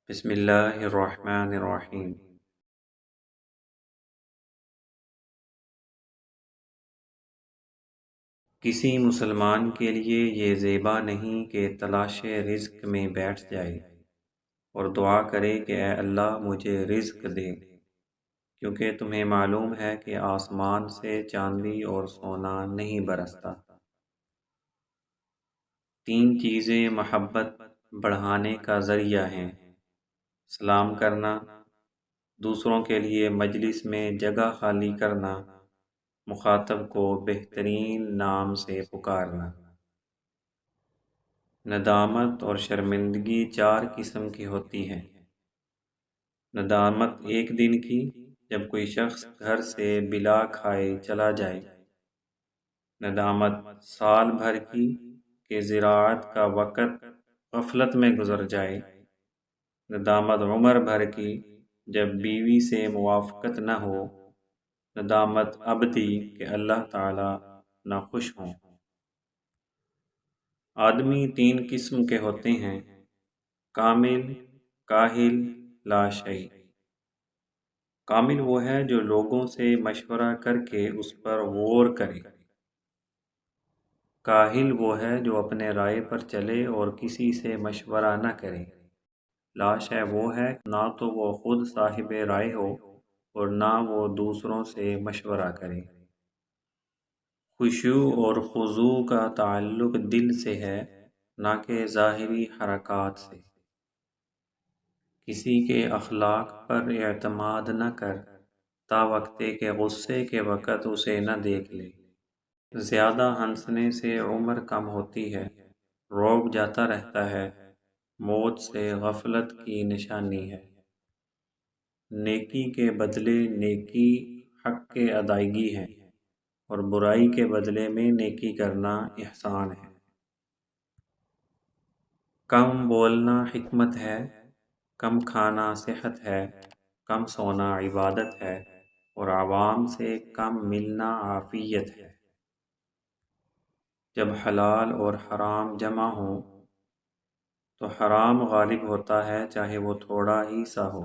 بسم اللہ الرحمن الرحیم۔ کسی مسلمان کے لیے یہ زیبا نہیں کہ تلاش رزق میں بیٹھ جائے اور دعا کرے کہ اے اللہ مجھے رزق دے، کیونکہ تمہیں معلوم ہے کہ آسمان سے چاندی اور سونا نہیں برستا۔ تین چیزیں محبت بڑھانے کا ذریعہ ہیں: سلام کرنا، دوسروں کے لیے مجلس میں جگہ خالی کرنا، مخاطب کو بہترین نام سے پکارنا۔ ندامت اور شرمندگی چار قسم کی ہوتی ہے۔ ندامت ایک دن کی، جب کوئی شخص گھر سے بلا کھائے چلا جائے۔ ندامت سال بھر کی، کہ زراعت کا وقت غفلت میں گزر جائے۔ ندامت عمر بھر کی، جب بیوی سے موافقت نہ ہو۔ ندامت ابدی، کہ اللہ تعالی ناخوش ہوں۔ آدمی تین قسم کے ہوتے ہیں: کامل، کاہل، لاشعی۔ کامل وہ ہے جو لوگوں سے مشورہ کر کے اس پر غور کرے۔ کاہل وہ ہے جو اپنے رائے پر چلے اور کسی سے مشورہ نہ کرے۔ لاشعی وہ ہے نہ تو وہ خود صاحب رائے ہو اور نہ وہ دوسروں سے مشورہ کرے۔ خشوع اور خضوع کا تعلق دل سے ہے، نہ کہ ظاہری حرکات سے۔ کسی کے اخلاق پر اعتماد نہ کر، تا وقتے کہ غصے کے وقت اسے نہ دیکھ لے۔ زیادہ ہنسنے سے عمر کم ہوتی ہے، روب جاتا رہتا ہے، موت سے غفلت کی نشانی ہے۔ نیکی کے بدلے نیکی حق کے ادائیگی ہے، اور برائی کے بدلے میں نیکی کرنا احسان ہے۔ کم بولنا حکمت ہے، کم کھانا صحت ہے، کم سونا عبادت ہے، اور عوام سے کم ملنا عافیت ہے۔ جب حلال اور حرام جمع ہوں تو حرام غالب ہوتا ہے، چاہے وہ تھوڑا ہی سا ہو۔